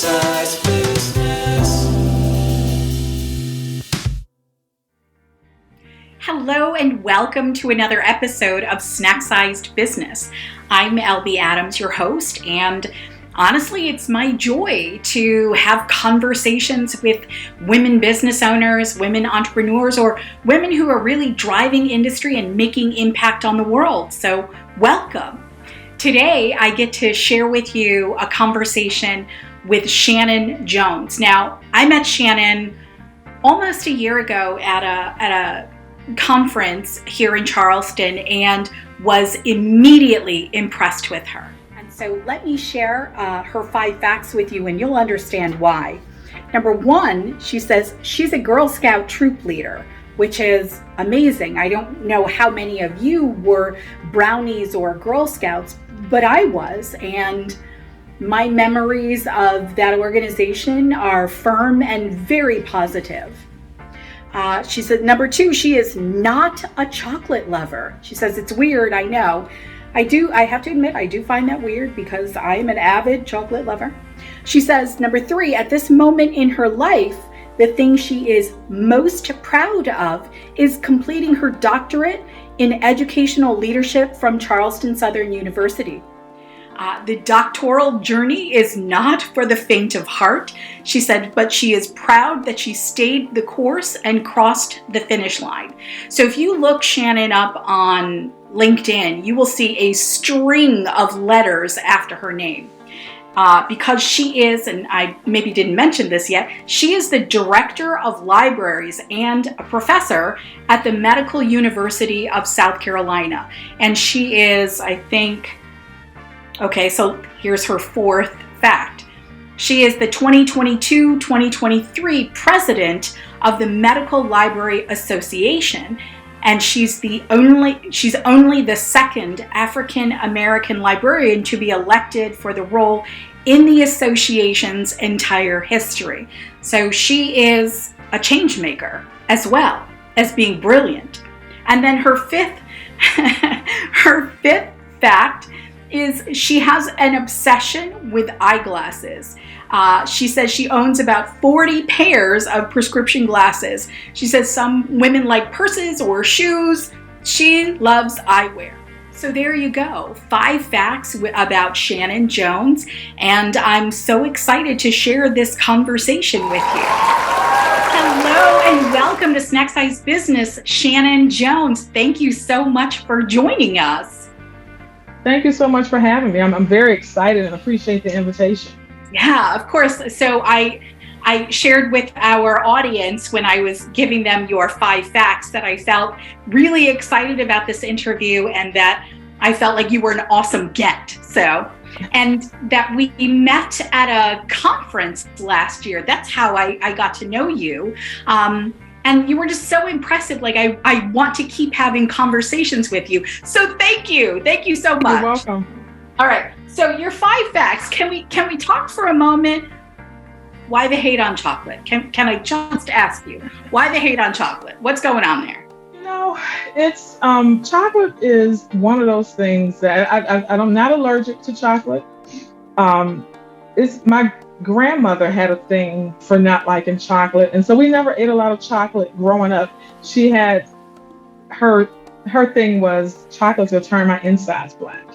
Snack-sized business. Hello and welcome to another episode of Snack-sized Business. I'm LB Adams, your host, and honestly, it's my joy to have conversations with women business owners, women entrepreneurs, or women who are really driving industry and making impact on the world. So welcome. Today, I get to share with you a conversation with Shannon Jones. Now, I met Shannon almost a year ago at a conference here in Charleston and was immediately impressed with her. And so let me share her 5 facts with you and you'll understand why. Number 1, she says she's a Girl Scout troop leader, which is amazing. I don't know how many of you were Brownies or Girl Scouts, but I was, and my memories of that organization are firm and very positive. She said, number 2, she is not a chocolate lover. She says, it's weird, I know. I have to admit, I do find that weird because I am an avid chocolate lover. She says, number 3, at this moment in her life, the thing she is most proud of is completing her doctorate in educational leadership from Charleston Southern University. The doctoral journey is not for the faint of heart, she said, but she is proud that she stayed the course and crossed the finish line. So if you look Shannon up on LinkedIn, you will see a string of letters after her name. Because she is, and I maybe didn't mention this yet, she is the director of libraries and a professor at the Medical University of South Carolina. And she is, I think, okay, so here's her 4th fact. She is the 2022-2023 president of the Medical Library Association, and she's only the 2nd African American librarian to be elected for the role in the association's entire history. So she is a change maker as well as being brilliant. And then her 5th fact is she has an obsession with eyeglasses. She says she owns about 40 pairs of prescription glasses. She says some women like purses or shoes. She loves eyewear. So there you go, 5 facts about Shannon Jones, and I'm so excited to share this conversation with you. Hello and welcome to Snack-sized Business, Shannon Jones. Thank you so much for joining us. Thank you so much for having me. I'm very excited and appreciate the invitation. Yeah, of course. So I shared with our audience when I was giving them your 5 facts that I felt really excited about this interview and that I felt like you were an awesome get. So, and that we met at a conference last year. That's how I got to know you. And you were just so impressive. Like I want to keep having conversations with you. So thank you. Thank you so much. You're welcome. All right. So your 5 facts, can we talk for a moment? Why the hate on chocolate? Can I just ask you, why the hate on chocolate? What's going on there? You know, it's chocolate is one of those things that I'm not allergic to chocolate. It's my grandmother had a thing for not liking chocolate, and so we never ate a lot of chocolate growing up. She had her thing was chocolates will turn my insides black.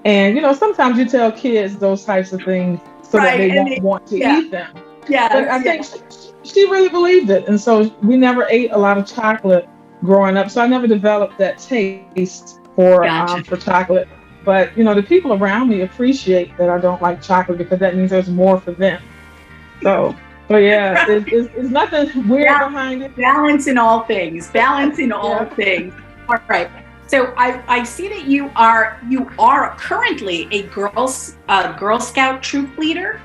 And, you know, sometimes you tell kids those types of things so that they won't want to eat them. Yeah. But I think she really believed it. And so we never ate a lot of chocolate growing up. So I never developed that taste for chocolate. But, you know, the people around me appreciate that I don't like chocolate because that means there's more for them. So yeah, it's nothing weird behind it. Balance in all things. Balance in all things. All right. So I see that you are currently a Girl Scout troop leader.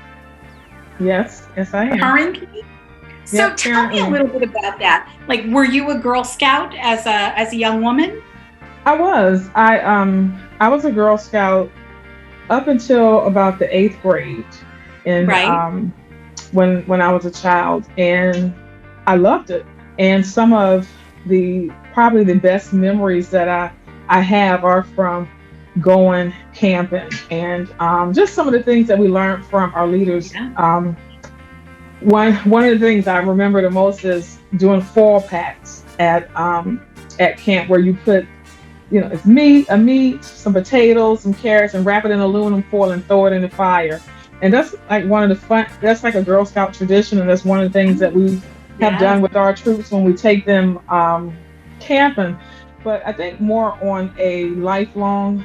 Yes, I am. Currently. So tell me a little bit about that. Like, were you a Girl Scout as a young woman? I was. I was a Girl Scout up until about the 8th grade, and when I was a child, and I loved it. And some of probably the best memories that I have are from going camping, and just some of the things that we learned from our leaders. Yeah. One of the things I remember the most is doing foil packs at camp, where you put, it's meat, some potatoes, some carrots, and wrap it in aluminum foil and throw it in the fire. And that's like one of the fun. That's like a Girl Scout tradition, and that's one of the things that we have Yes. done with our troops when we take them camping. But I think more on a lifelong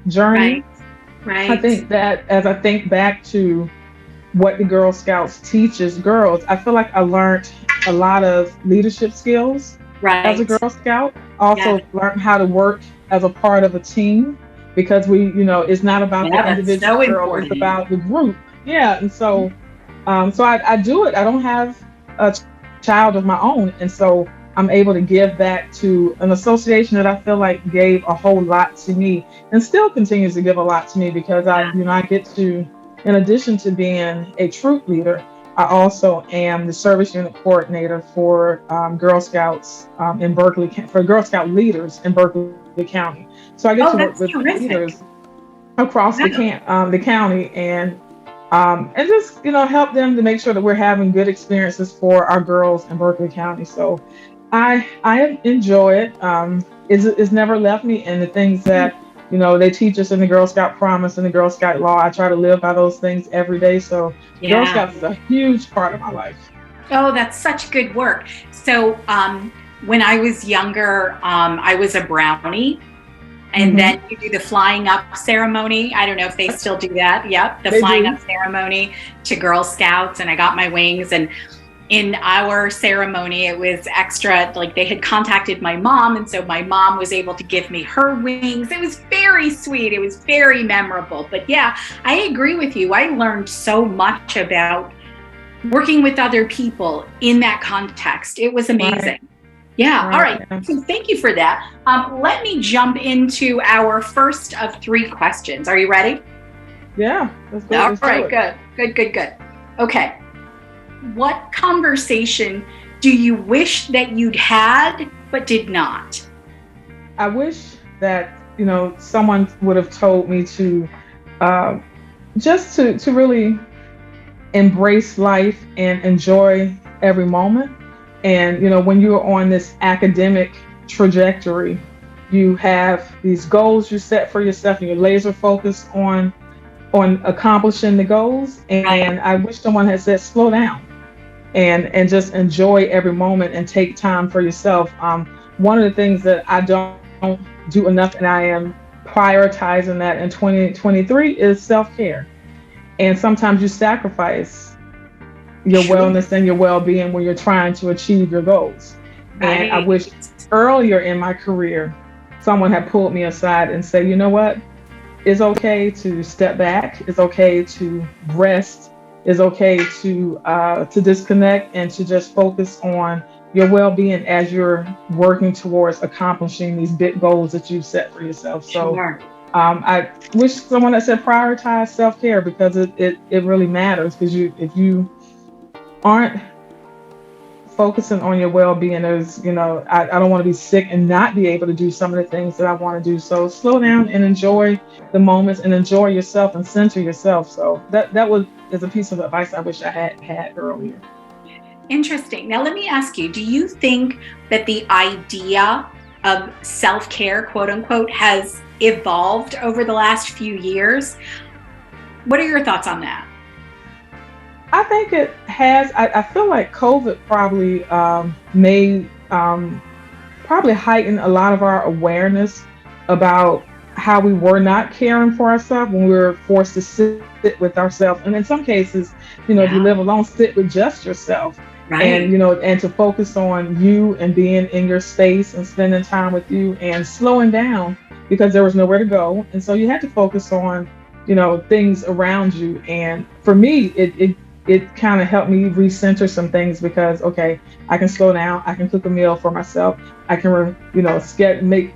journey. Right. I Right. think that as I think back to what the Girl Scouts teaches girls, I feel like I learned a lot of leadership skills as a Right. Girl Scout. Yeah. Also learned how to work as a part of a team, because it's not about the Yeah, that's individual so girl, it's important. about the group. Yeah, and so I do it. I don't have a child of my own, and so I'm able to give back to an association that I feel like gave a whole lot to me, and still continues to give a lot to me, because Yeah. I get to, in addition to being a troop leader, I also am the service unit coordinator for Girl Scouts in Berkeley, for Girl Scout leaders in Berkeley County. So I get Oh, to work that's with terrific. leaders across Yeah. the county, and just help them to make sure that we're having good experiences for our girls in Berkeley County. So I enjoy it. It's never left me, and the things that they teach us in the Girl Scout Promise and the Girl Scout Law, I try to live by those things every day. So Girl Yeah. Scouts is a huge part of my life. Oh, that's such good work. So, when I was younger, I was a brownie. And Hmm. then you do the flying up ceremony. I don't know if they still do that. Yep, the They flying do. up ceremony to Girl Scouts, and I got my wings. And in our ceremony, it was extra, like they had contacted my mom, and so my mom was able to give me her wings. It was very sweet. It was very memorable. But yeah, I agree with you. I learned so much about working with other people in that context. It was Right. amazing. Yeah. All right. Right. Yeah. So thank you for that. Let me jump into our first of 3 questions. Are you ready? Yeah. Let's go. All Let's do right. it. Good. Good. Good. Good. Okay. What conversation do you wish that you'd had but did not? I wish that someone would have told me to uh, just to really embrace life and enjoy every moment. And when you're on this academic trajectory, you have these goals you set for yourself, and you're laser focused on accomplishing the goals. Right. And I wish someone had said, slow down and just enjoy every moment and take time for yourself. One of the things that I don't do enough, and I am prioritizing that in 2023, is self-care. And sometimes you sacrifice your Sure. wellness and your well-being when you're trying to achieve your goals. And I Right. wish earlier in my career someone had pulled me aside and said, you know what, it's okay to step back, it's okay to rest, it's okay to disconnect and to just focus on your well-being as you're working towards accomplishing these big goals that you've set for yourself. So Sure. I wish someone that said prioritize self-care, because it really matters, because if you aren't focusing on your well-being, I don't want to be sick and not be able to do some of the things that I want to do. So slow down and enjoy the moments and enjoy yourself and center yourself. So that was is a piece of advice I wish I had earlier. Interesting. Now, let me ask you, do you think that the idea of self care, quote unquote, has evolved over the last few years? What are your thoughts on that? I think it has. I feel like COVID probably made probably heighten a lot of our awareness about how we were not caring for ourselves when we were forced to sit with ourselves. And in some cases, if you Yeah. live alone, sit with just yourself. And Right. and to focus on you and being in your space and spending time with you and slowing down, because there was nowhere to go. And so you had to focus on, things around you. And for me, it kind of helped me recenter some things, because okay, I can slow down, I can cook a meal for myself, I can make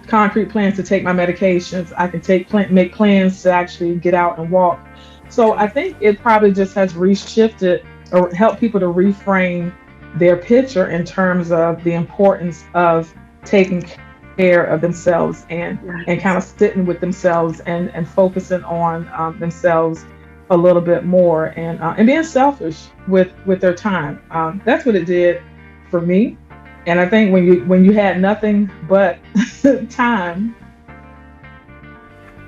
concrete plans to take my medications, I can make plans to actually get out and walk. So I think it probably just has reshifted or helped people to reframe their picture in terms of the importance of taking care of themselves Right. and kind of sitting with themselves and focusing on themselves a little bit more and being selfish with their time. That's what it did for me. And I think when you had nothing but time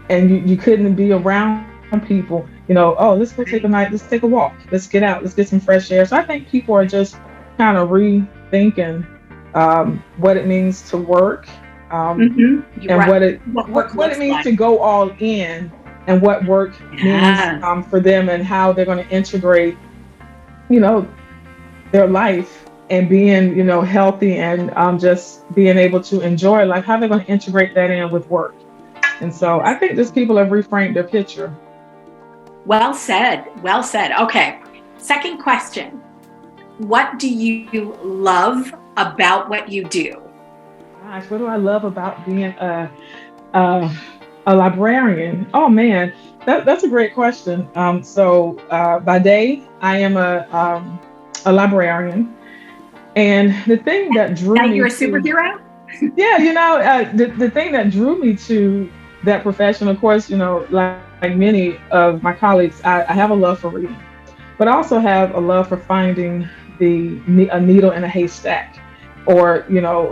and you couldn't be around people, oh, let's go take a night, let's take a walk, let's get out, let's get some fresh air. So I think people are just kind of rethinking what it means to work, You're and right. What work what it looks means like. to go all in, and what work means Yeah. for them, and how they're going to integrate, you know, their life and being, healthy and just being able to enjoy life. How they're going to integrate that in with work. And so I think just people have reframed their picture. Well said. Well said. Okay. Second question. What do you love about what you do? Gosh, what do I love about being a, a librarian? Oh man, that's a great question. By day, I am a librarian, and the thing that drew That me you're a to, superhero? yeah, the thing that drew me to that profession, of course, like many of my colleagues, I have a love for reading, but I also have a love for finding a needle in a haystack, or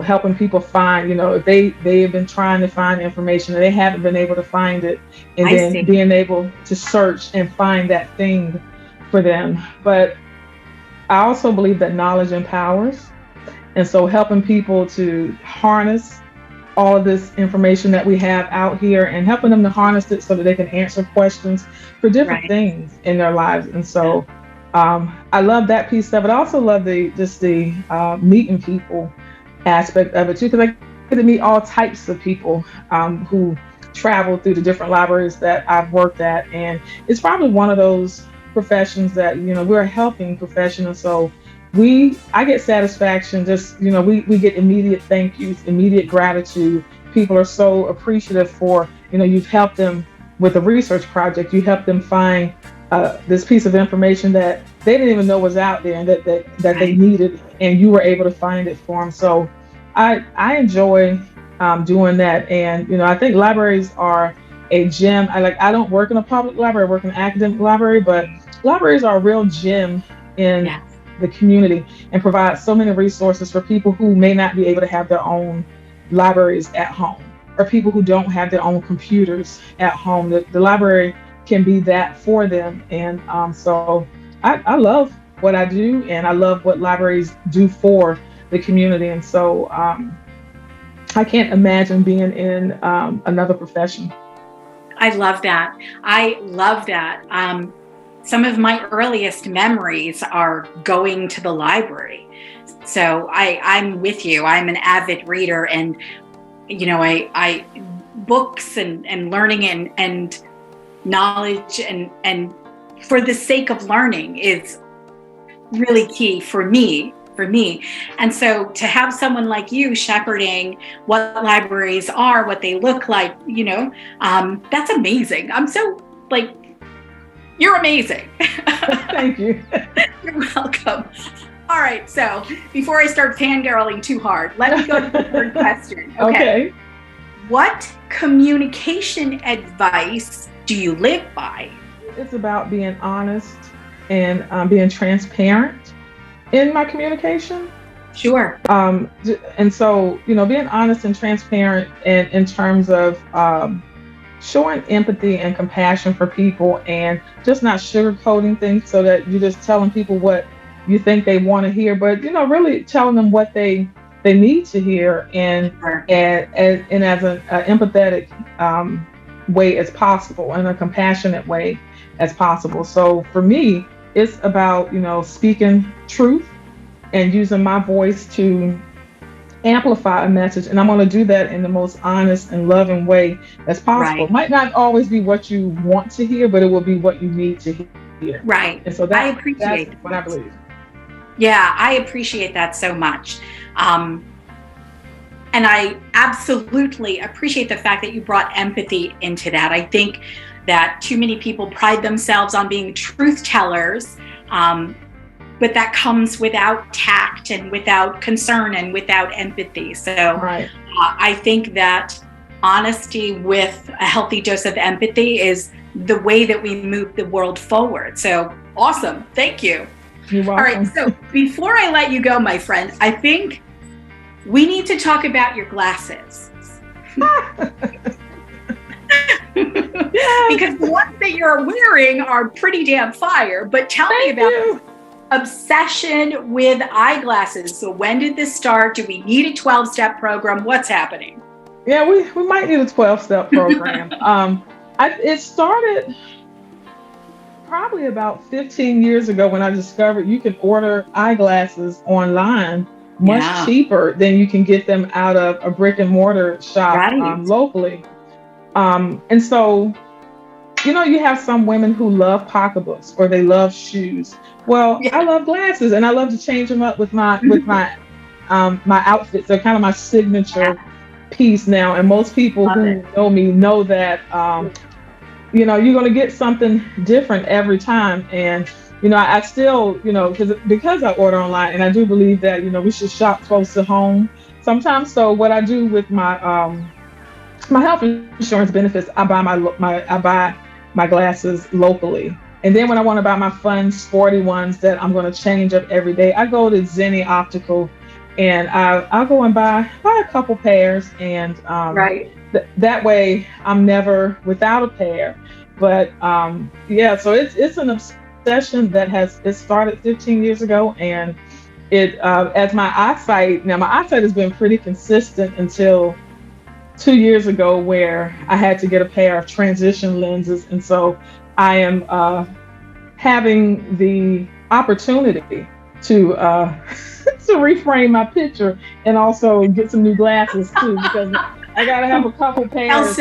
helping people find, if they have been trying to find information and they haven't been able to find it, and I then see. being able to search and find that thing for them. But I also believe that knowledge empowers, and so helping people to harness all of this information that we have out here and helping them to harness it so that they can answer questions for different Right. things in their lives. And so I love that piece of it. I also love the meeting people aspect of it too, because I get to meet all types of people who travel through the different libraries that I've worked at. And it's probably one of those professions that, we're a helping profession. And so I get satisfaction, just, we get immediate thank yous, immediate gratitude. People are so appreciative for, you've helped them with a research project. You helped them find this piece of information that they didn't even know was out there, and that they Right. needed, and you were able to find it for them. So I enjoy doing that. And, I think libraries are a gem. I don't work in a public library, I work in an academic library, but libraries are a real gem in Yes. the community, and provide so many resources for people who may not be able to have their own libraries at home, or people who don't have their own computers at home. The library can be that for them. And so I love what I do, and I love what libraries do for the community. And so I can't imagine being in another profession. I love that. I love that. Some of my earliest memories are going to the library. So I'm with you. I'm an avid reader, and I books and learning and knowledge and for the sake of learning is really key for me. And so to have someone like you shepherding what libraries are, what they look like, that's amazing. I'm so like, you're amazing. Thank you. You're welcome. All right, so before I start fangirling too hard, let me go to the third question. Okay. What communication advice do you live by? It's about being honest and being transparent in my communication. Sure. And so, being honest and transparent in terms of showing empathy and compassion for people, and just not sugarcoating things so that you're just telling people what you think they want to hear, but, really telling them what they need to hear, and Sure. and as an empathetic way as possible, and a compassionate way as possible. So for me, it's about, speaking truth and using my voice to amplify a message. And I'm going to do that in the most honest and loving way as possible. Right. It might not always be what you want to hear, but it will be what you need to hear. Right. And so I appreciate that's what I believe. Yeah, I appreciate that so much. And I absolutely appreciate the fact that you brought empathy into that. I think that too many people pride themselves on being truth tellers, but that comes without tact and without concern and without empathy. So Right. I think that honesty with a healthy dose of empathy is the way that we move the world forward. So awesome. Thank you. You're welcome. All right. So before I let you go, my friend, I think we need to talk about your glasses. Because the ones that you're wearing are pretty damn fire. But tell me about obsession with eyeglasses. So when did this start? Do we need a 12-step program? What's happening? Yeah, we might need a 12-step program. It started probably about 15 years ago when I discovered you can order eyeglasses online much cheaper than you can get them out of a brick and mortar shop locally. And so, you have some women who love pocketbooks or they love shoes. Well, I love glasses and I love to change them up with my my outfits. They're kind of my signature piece now. And most people who know me know that you're going to get something different every time. And I still, because I order online, and I do believe that we should shop close to home sometimes. So what I do with my my health insurance benefits, I buy my glasses locally. And then when I want to buy my fun, sporty ones that I'm going to change up every day, I go to Zenni Optical, and I'll go and buy a couple pairs, and that way I'm never without a pair. But so it's an obsession that it started 15 years ago, and as my eyesight has been pretty consistent until 2 years ago, where I had to get a pair of transition lenses. And so I am having the opportunity to to reframe my picture and also get some new glasses too, because I gotta have a couple pairs. Well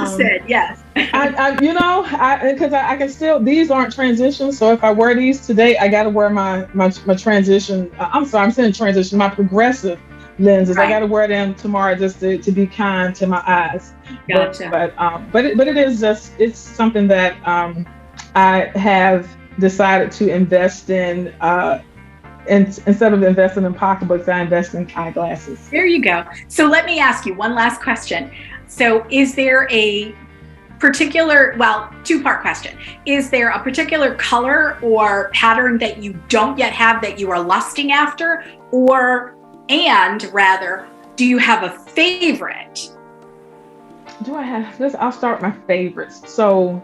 said. Yes. Because I can still, these aren't transitions. So if I wear these today, I gotta wear my transition. I'm saying transition, my progressive lenses. I got to wear them tomorrow just to be kind to my eyes. Gotcha. But it is it's something that I have decided to invest in. And instead of investing in pocketbooks, I invest in eyeglasses. There you go. So let me ask you one last question. So is there a particular, two-part question. Is there a particular color or pattern that you don't yet have that you are lusting after? Do you have a favorite? Do I have this? I'll start with my favorites. So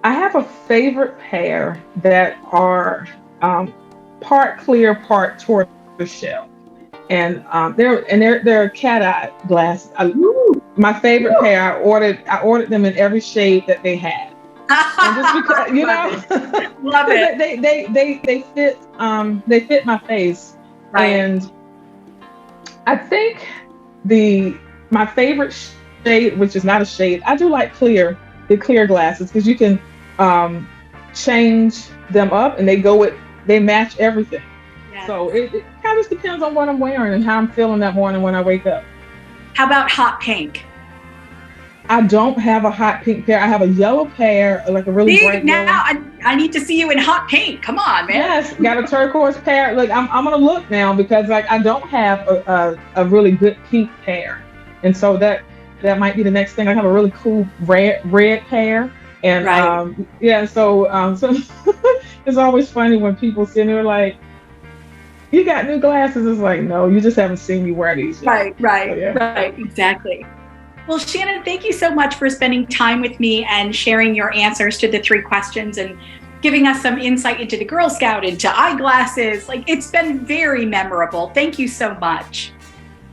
I have a favorite pair that are part clear, part tortoiseshell, and they're cat-eye glasses. My favorite pair. I ordered them in every shade that they had. And just because love it. They fit my face, and I think my favorite shade, which is not a shade, I do like the clear glasses, because you can change them up and they match everything. Yes. So it kind of just depends on what I'm wearing and how I'm feeling that morning when I wake up. How about hot pink? I don't have a hot pink pair. I have a yellow pair, like a really bright yellow. Now I need to see you in hot pink. Come on, man. Yes, got a turquoise pair. Look, I'm gonna look now, because I don't have a really good pink pair, and so that might be the next thing. I have a really cool red pair, and so it's always funny when people see and they're like, "You got new glasses?" It's like, no, you just haven't seen me wear these yet. Right, exactly. Well, Shannon, thank you so much for spending time with me and sharing your answers to the 3 questions and giving us some insight into the Girl Scout, into eyeglasses. It's been very memorable. Thank you so much.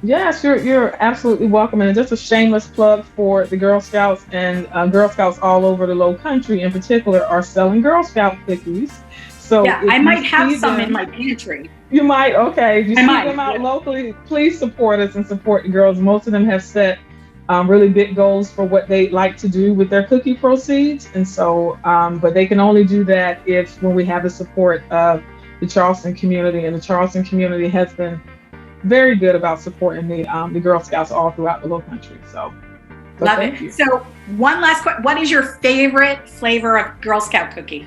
Yes, you're absolutely welcome. And just a shameless plug for the Girl Scouts, and Girl Scouts all over the Low Country in particular are selling Girl Scout cookies. So I might have some in my pantry. You might, okay. If you see them out locally, please support us and support the girls. Most of them have set really big goals for what they like to do with their cookie proceeds. And so, but they can only do that when we have the support of the Charleston community. And the Charleston community has been very good about supporting the Girl Scouts all throughout the Low Country. So love it. So one last question. What is your favorite flavor of Girl Scout cookie?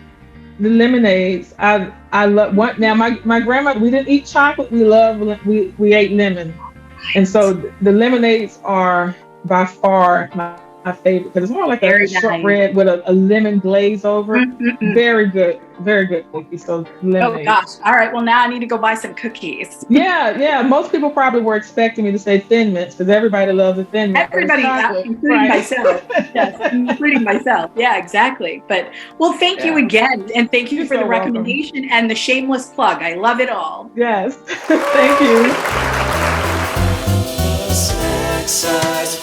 The lemonades. I love what now. My grandmother, we didn't eat chocolate. We ate lemon. And so the lemonades are by far my favorite because it's more like a Very shortbread with a lemon glaze over it. Mm-mm-mm. Very good cookie. So Oh lemonade. gosh. All right. Well, now I need to go buy some cookies. Yeah. Most people probably were expecting me to say Thin Mints because everybody loves a Thin Mint, but it's Everybody, chocolate, including right? myself. Yes, including myself. Yeah, exactly. But well, thank you Yeah. again, and thank you You're for the so welcome. recommendation and the shameless plug. I love it all. Yes. Thank you. Snack size